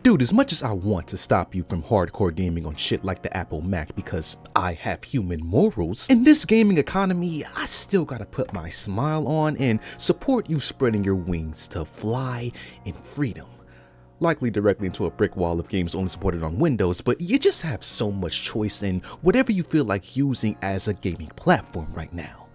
Dude, as much as I want to stop you from hardcore gaming on shit like the Apple Mac because I have human morals, in this gaming economy, I still gotta put my smile on and support you spreading your wings to fly in freedom. Likely directly into a brick wall of games only supported on Windows, but you just have so much choice in whatever you feel like using as a gaming platform right now.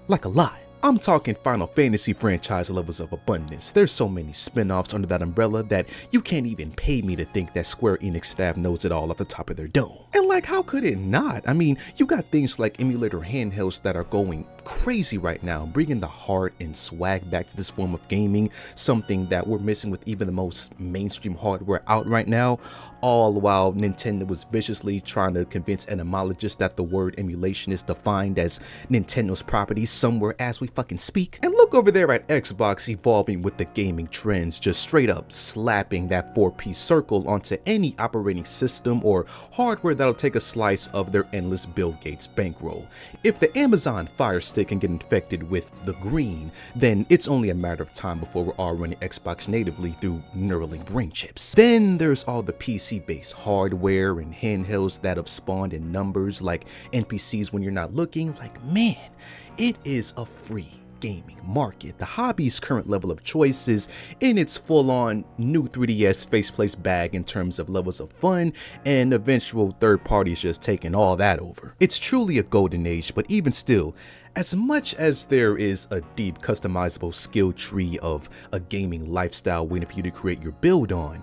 Like a lot. I'm talking Final Fantasy franchise levels of abundance. There's so many spin-offs under that umbrella that you can't even pay me to think that Square Enix staff knows it all off the top of their dome. And like, how could it not? I mean, you got things like emulator handhelds that are going crazy right now, bringing the heart and swag back to this form of gaming, something that we're missing with even the most mainstream hardware out right now, all while Nintendo was viciously trying to convince etymologists that the word emulation is defined as Nintendo's property somewhere as we fucking speak. And look over there at Xbox evolving with the gaming trends, just straight up slapping that 4-piece circle onto any operating system or hardware that'll take a slice of their endless Bill Gates bankroll. If the Amazon Fire Stick can get infected with the green, then it's only a matter of time before we're all running Xbox natively through Neuralink brain chips. Then there's all the PC-based hardware and handhelds that have spawned in numbers like NPCs when you're not looking. Like, man, it is a free gaming market. The hobby's current level of choice is in its full-on new 3DS faceplate bag in terms of levels of fun, and eventual third parties just taking all that over. It's truly a golden age, but even still, as much as there is a deep customizable skill tree of a gaming lifestyle waiting for you to create your build on,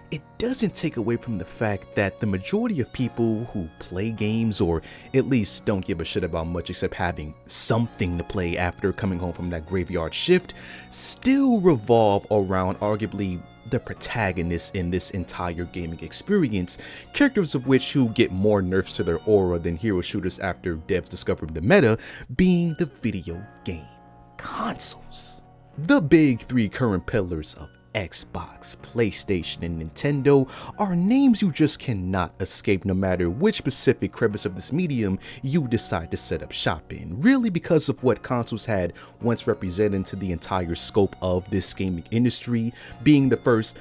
it doesn't take away from the fact that the majority of people who play games, or at least don't give a shit about much except having something to play after coming home from that graveyard shift, still revolve around arguably the protagonists in this entire gaming experience, characters of which who get more nerfs to their aura than hero shooters after devs discovered the meta, being the video game consoles. The big three current pillars of Xbox, PlayStation, and Nintendo are names you just cannot escape no matter which specific crevice of this medium you decide to set up shop in, really because of what consoles had once represented to the entire scope of this gaming industry, being the first,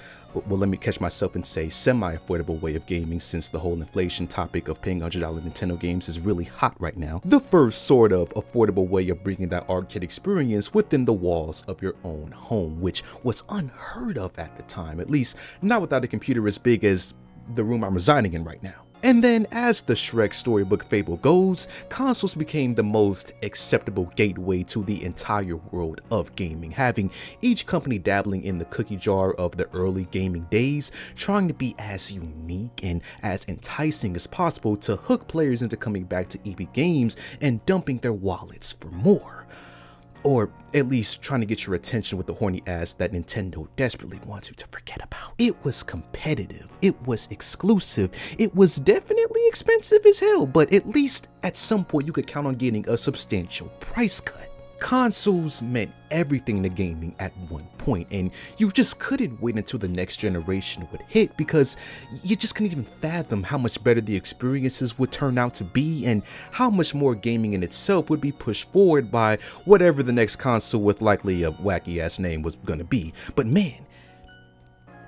well, let me catch myself and say semi-affordable way of gaming, since the whole inflation topic of paying $100 Nintendo games is really hot right now. The first sort of affordable way of bringing that arcade experience within the walls of your own home, which was unheard of at the time, at least not without a computer as big as the room I'm residing in right now. And then, as the Shrek storybook fable goes, consoles became the most acceptable gateway to the entire world of gaming, having each company dabbling in the cookie jar of the early gaming days, trying to be as unique and as enticing as possible to hook players into coming back to EB Games and dumping their wallets for more. Or at least trying to get your attention with the horny ass that Nintendo desperately wants you to forget about. It was competitive, it was exclusive, it was definitely expensive as hell, but at least at some point you could count on getting a substantial price cut. Consoles meant everything to gaming at one point, and you just couldn't wait until the next generation would hit because you just couldn't even fathom how much better the experiences would turn out to be and how much more gaming in itself would be pushed forward by whatever the next console with likely a wacky ass name was gonna be. But man,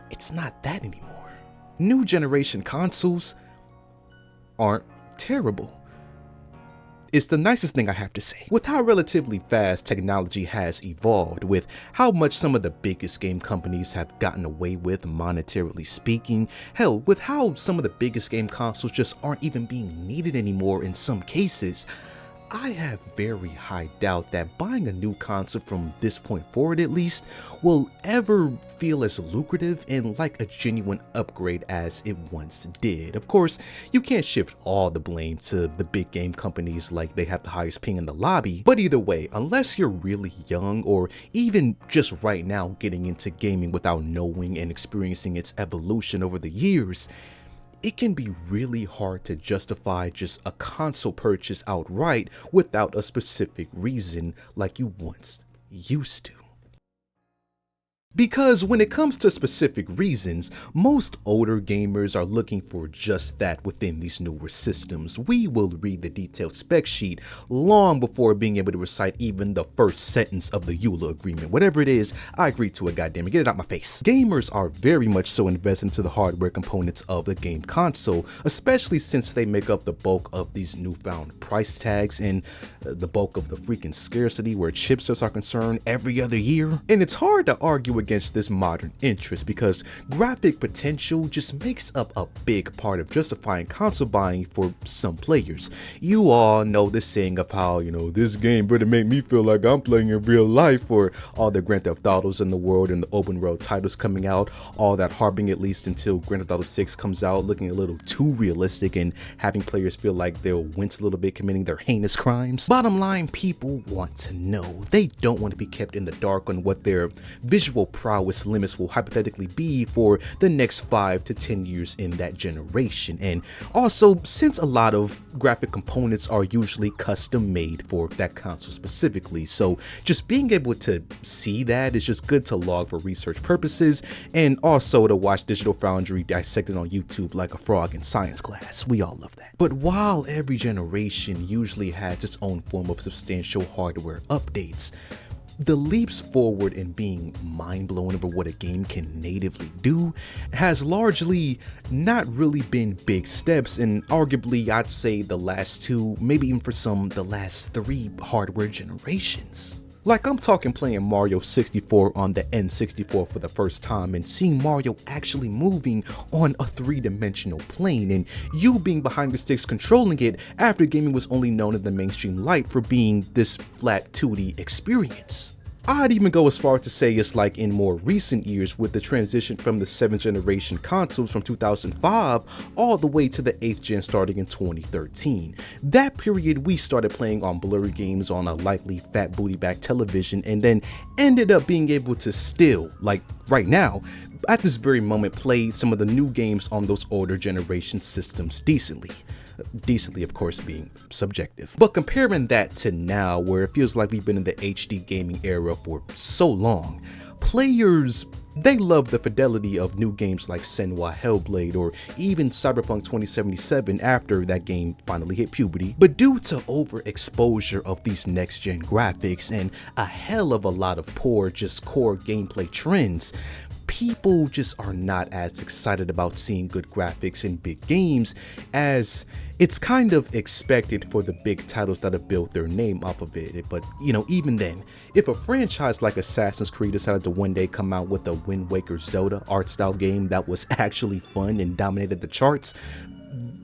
it's not that anymore. New generation consoles aren't terrible. It's the nicest thing I have to say. With how relatively fast technology has evolved, with how much some of the biggest game companies have gotten away with monetarily speaking, hell, with how some of the biggest game consoles just aren't even being needed anymore in some cases, I have very high doubt that buying a new console from this point forward at least will ever feel as lucrative and like a genuine upgrade as it once did. Of course, you can't shift all the blame to the big game companies like they have the highest ping in the lobby, but either way, unless you're really young or even just right now getting into gaming without knowing and experiencing its evolution over the years, it can be really hard to justify just a console purchase outright without a specific reason like you once used to. Because when it comes to specific reasons, most older gamers are looking for just that within these newer systems. We will read the detailed spec sheet long before being able to recite even the first sentence of the EULA agreement. Whatever it is, I agree to it, goddammit, get it out my face. Gamers are very much so invested into the hardware components of the game console, especially since they make up the bulk of these newfound price tags and the bulk of the freaking scarcity where chipsets are concerned every other year. And it's hard to argue against this modern interest because graphic potential just makes up a big part of justifying console buying for some players. You all know the saying of how, this game better make me feel like I'm playing in real life, or all the Grand Theft Autos in the world and the open world titles coming out, all that harping at least until Grand Theft Auto 6 comes out looking a little too realistic and having players feel like they'll wince a little bit committing their heinous crimes. Bottom line, people want to know. They don't want to be kept in the dark on what their visual prowess limits will hypothetically be for the next 5 to 10 years in that generation. And also, since a lot of graphic components are usually custom made for that console specifically, so just being able to see that is just good to log for research purposes, and also to watch Digital Foundry dissected on YouTube like a frog in science class. We all love that. But while every generation usually has its own form of substantial hardware updates, the leaps forward in being mind-blown over what a game can natively do has largely not really been big steps, and arguably I'd say the last 2, maybe even for some, the last 3 hardware generations. Like, I'm talking playing Mario 64 on the N64 for the first time and seeing Mario actually moving on a 3-dimensional plane, and you being behind the sticks controlling it after gaming was only known in the mainstream light for being this flat 2D experience. I'd even go as far as to say it's like in more recent years with the transition from the 7th generation consoles from 2005 all the way to the 8th gen starting in 2013. That period we started playing on blurry games on a likely fat booty back television and then ended up being able to still, like right now, at this very moment, play some of the new games on those older generation systems decently. Decently, of course, being subjective. But comparing that to now, where it feels like we've been in the HD gaming era for so long, players, they love the fidelity of new games like Senua Hellblade or even Cyberpunk 2077 after that game finally hit puberty. But due to overexposure of these next-gen graphics and a hell of a lot of poor, just core gameplay trends, people just are not as excited about seeing good graphics in big games, as it's kind of expected for the big titles that have built their name off of it. But even then, if a franchise like Assassin's Creed decided to one day come out with a Wind Waker Zelda art style game that was actually fun and dominated the charts,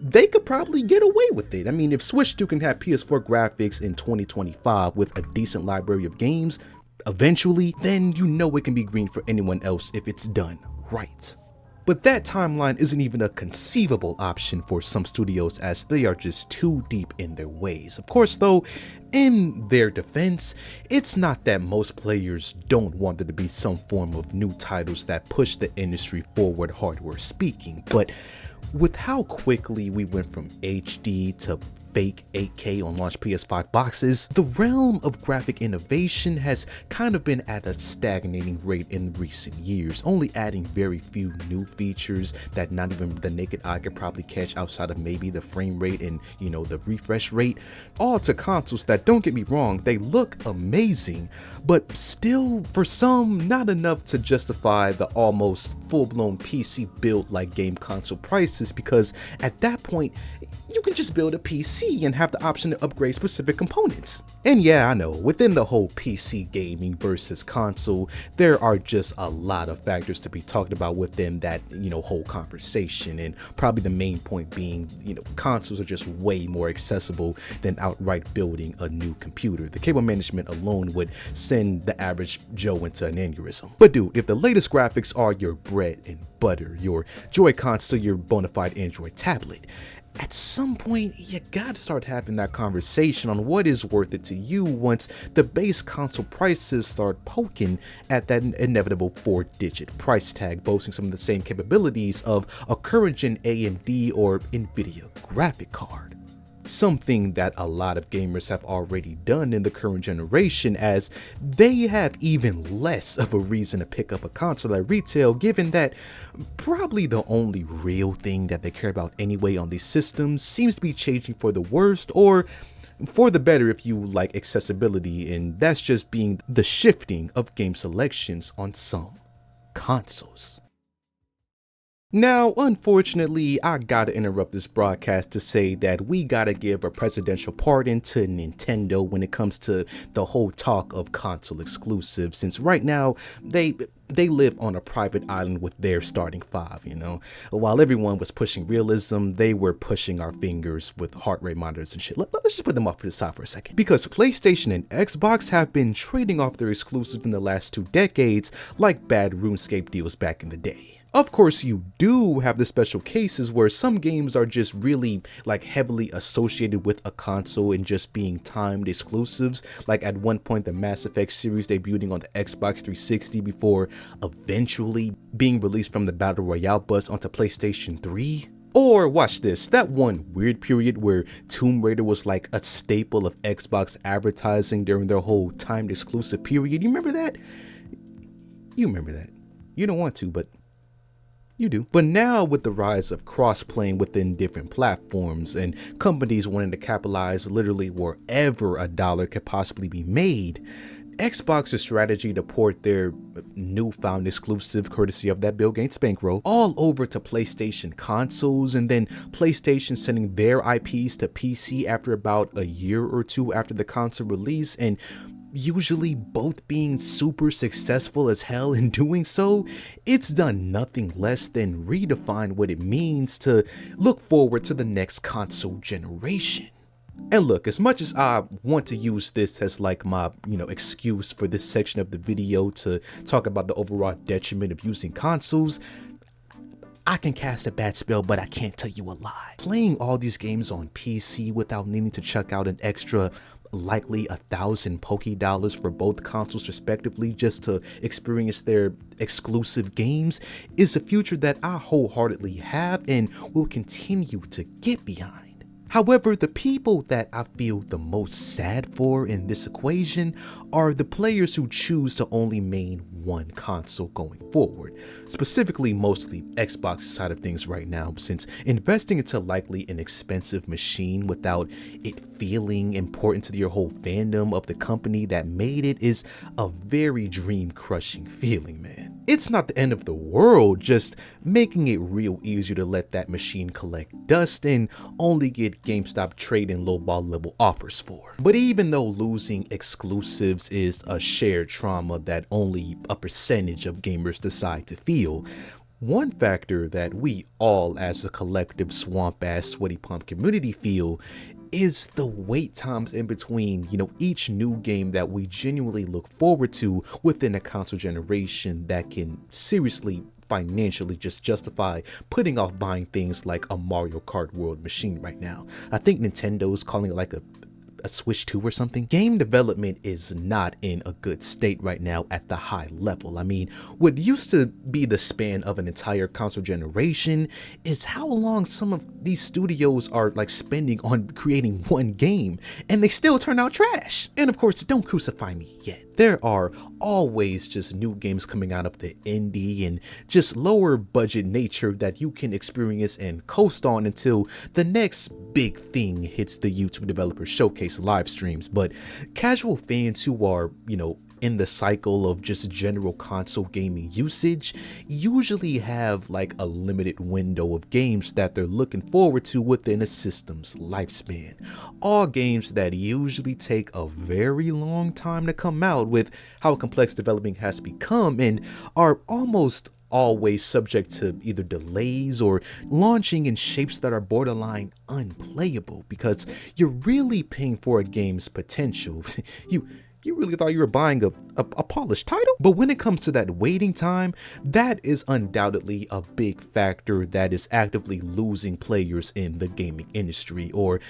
they could probably get away with it. I mean, if Switch 2 can have PS4 graphics in 2025 with a decent library of games eventually, then it can be green for anyone else if it's done right. But that timeline isn't even a conceivable option for some studios, as they are just too deep in their ways. Of course though, in their defense, it's not that most players don't want there to be some form of new titles that push the industry forward hardware speaking, but with how quickly we went from HD to fake 8K on launch PS5 boxes, the realm of graphic innovation has kind of been at a stagnating rate in recent years, only adding very few new features that not even the naked eye could probably catch outside of maybe the frame rate and the refresh rate, all to consoles that, don't get me wrong, they look amazing, but still for some not enough to justify the almost full-blown PC build like game console prices, because at that point you can just build a PC and have the option to upgrade specific components. And yeah, I know, within the whole PC gaming versus console, there are just a lot of factors to be talked about within that, whole conversation. And probably the main point being, consoles are just way more accessible than outright building a new computer. The cable management alone would send the average Joe into an aneurysm. But dude, if the latest graphics are your bread and butter, your Joy-Cons to your bona fide Android tablet, at some point, you gotta start having that conversation on what is worth it to you once the base console prices start poking at that inevitable 4-digit price tag, boasting some of the same capabilities of a current gen AMD or Nvidia graphic card. something that a lot of gamers have already done in the current generation, as they have even less of a reason to pick up a console at retail, given that probably the only real thing that they care about anyway on these systems seems to be changing for the worst or for the better if you like accessibility, and that's just being the shifting of game selections on some consoles. Now, unfortunately, I gotta interrupt this broadcast to say that we gotta give a presidential pardon to Nintendo when it comes to the whole talk of console exclusives, since right now they live on a private island with their starting five, you know? While everyone was pushing realism, they were pushing our fingers with heart rate monitors and shit. Let's just put them off to the side for a second. Because PlayStation and Xbox have been trading off their exclusives in the last 2 decades like bad RuneScape deals back in the day. Of course, you do have the special cases where some games are just really like heavily associated with a console and just being timed exclusives, like at one point the Mass Effect series debuting on the Xbox 360 before eventually being released from the Battle Royale bus onto PlayStation 3. Or watch this, that one weird period where Tomb Raider was like a staple of Xbox advertising during their whole timed exclusive period. You remember that? You remember that. You don't want to, but you do. But now with the rise of cross-playing within different platforms and companies wanting to capitalize literally wherever a dollar could possibly be made, Xbox's strategy to port their newfound exclusive, courtesy of that Bill Gates bankroll, all over to PlayStation consoles, and then PlayStation sending their IPs to PC after about a year or two after the console release, and usually both being super successful as hell in doing so, it's done nothing less than redefine what it means to look forward to the next console generation. And look, as much as I want to use this as like my, excuse for this section of the video to talk about the overall detriment of using consoles, I can cast a bad spell, but I can't tell you a lie. Playing all these games on PC without needing to chuck out an extra likely $1,000 for both consoles respectively just to experience their exclusive games is a future that I wholeheartedly have and will continue to get behind. However, the people that I feel the most sad for in this equation are the players who choose to only main one console going forward, specifically mostly Xbox's side of things right now, since investing into likely an expensive machine without it feeling important to your whole fandom of the company that made it is a very dream-crushing feeling, man. It's not the end of the world, just making it real easier to let that machine collect dust and only get GameStop trade and lowball level offers for. But even though losing exclusives is a shared trauma that only a percentage of gamers decide to feel, one factor that we all as a collective swamp ass sweaty palm community feel is the wait times in between, each new game that we genuinely look forward to within a console generation that can seriously financially just justify putting off buying things like a Mario Kart World machine right now. I think Nintendo's calling it like a Switch 2 or something. Game development is not in a good state right now at the high level. I mean, what used to be the span of an entire console generation is how long some of these studios are like spending on creating one game, and they still turn out trash. And of course, don't crucify me yet. There are always just new games coming out of the indie and just lower budget nature that you can experience and coast on until the next big thing hits the YouTube developer showcase live streams. But casual fans who are, in the cycle of just general console gaming usage usually have like a limited window of games that they're looking forward to within a system's lifespan. All games that usually take a very long time to come out with how complex developing has become, and are almost always subject to either delays or launching in shapes that are borderline unplayable because you're really paying for a game's potential. You really thought you were buying a polished title? But when it comes to that waiting time, that is undoubtedly a big factor that is actively losing players in the gaming industry, or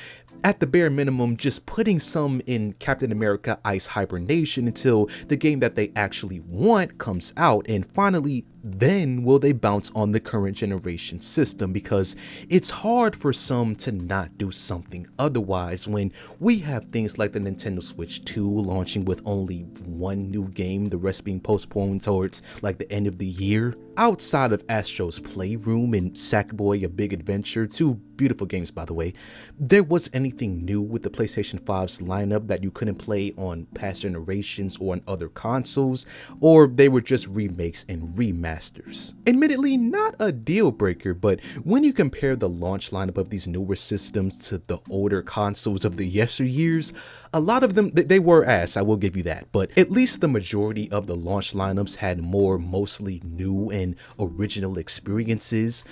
at the bare minimum, just putting some in Captain America Ice hibernation until the game that they actually want comes out and finally then will they bounce on the current generation system, because it's hard for some to not do something otherwise when we have things like the Nintendo Switch 2 launching with only one new game, the rest being postponed towards like the end of the year. Outside of Astro's Playroom and Sackboy: A Big Adventure, two beautiful games by the way, there was anything new with the PlayStation 5's lineup that you couldn't play on past generations or on other consoles, or they were just remakes and remasters. Admittedly, not a deal breaker, but when you compare the launch lineup of these newer systems to the older consoles of the yesteryears, a lot of them, they were ass, I will give you that, but at least the majority of the launch lineups had more mostly new and original experiences.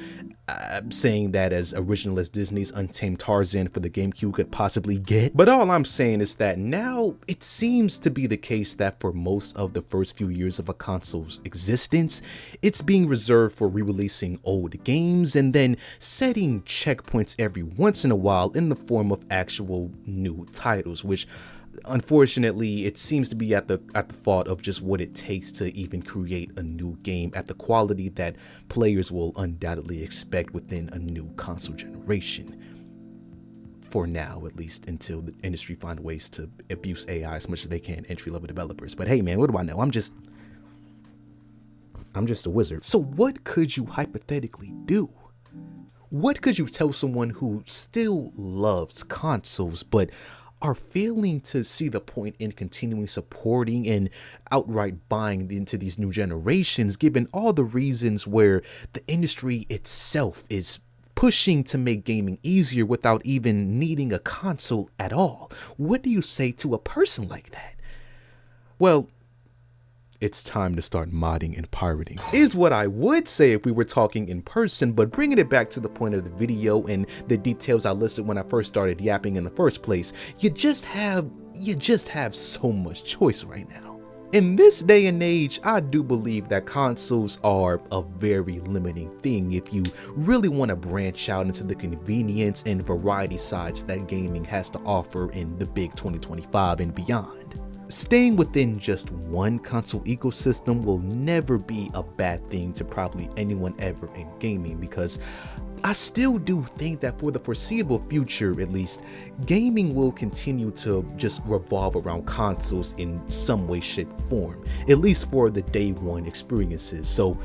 I'm saying that as original as Disney's Untamed Tarzan for the GameCube could possibly get. But all I'm saying is that now it seems to be the case that for most of the first few years of a console's existence, it's being reserved for re-releasing old games and then setting checkpoints every once in a while in the form of actual new titles, which unfortunately it seems to be at the fault of just what it takes to even create a new game at the quality that players will undoubtedly expect within a new console generation. For now, at least, until the industry find ways to abuse AI as much as they can, entry-level developers. But hey man, what do I know? I'm just a wizard. So what could you hypothetically do? What could you tell someone who still loves consoles but are failing to see the point in continuing supporting and outright buying into these new generations, given all the reasons where the industry itself is pushing to make gaming easier without even needing a console at all? What do you say to a person like that? Well, it's time to start modding and pirating, is what I would say if we were talking in person, but bringing it back to the point of the video and the details I listed when I first started yapping in the first place, you just have so much choice right now. In this day and age, I do believe that consoles are a very limiting thing if you really want to branch out into the convenience and variety sides that gaming has to offer in the big 2025 and beyond. Staying within just one console ecosystem will never be a bad thing to probably anyone ever in gaming, because I still do think that for the foreseeable future, at least, gaming will continue to just revolve around consoles in some way, shape, or form, at least for the day one experiences. So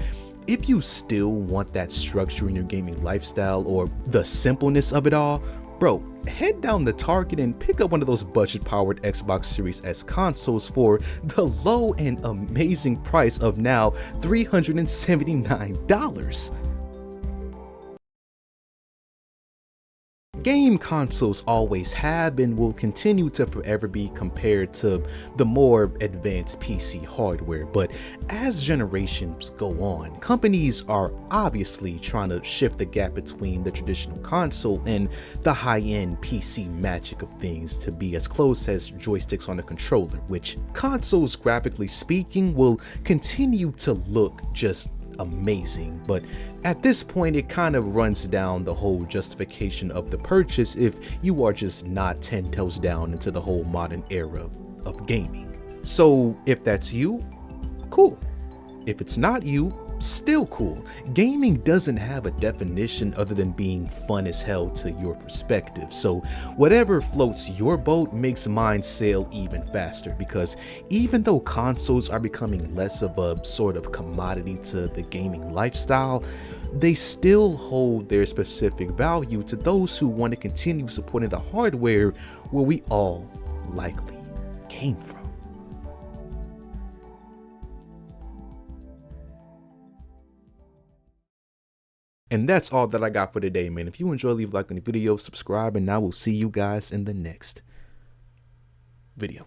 if you still want that structure in your gaming lifestyle or the simpleness of it all, bro, head down to Target and pick up one of those budget-powered Xbox Series S consoles for the low and amazing price of now $379. Game consoles always have and will continue to forever be compared to the more advanced PC hardware, but as generations go on, companies are obviously trying to shift the gap between the traditional console and the high-end PC magic of things to be as close as joysticks on a controller, which consoles, graphically speaking, will continue to look just amazing, but at this point it kind of runs down the whole justification of the purchase if you are just not 10 toes down into the whole modern era of gaming. So if that's you, cool. If it's not you, still cool. Gaming doesn't have a definition other than being fun as hell to your perspective, so whatever floats your boat makes mine sail even faster, because even though consoles are becoming less of a sort of commodity to the gaming lifestyle, they still hold their specific value to those who want to continue supporting the hardware where we all likely came from. And that's all that I got for today, man. If you enjoy, leave a like on the video, subscribe, and I will see you guys in the next video.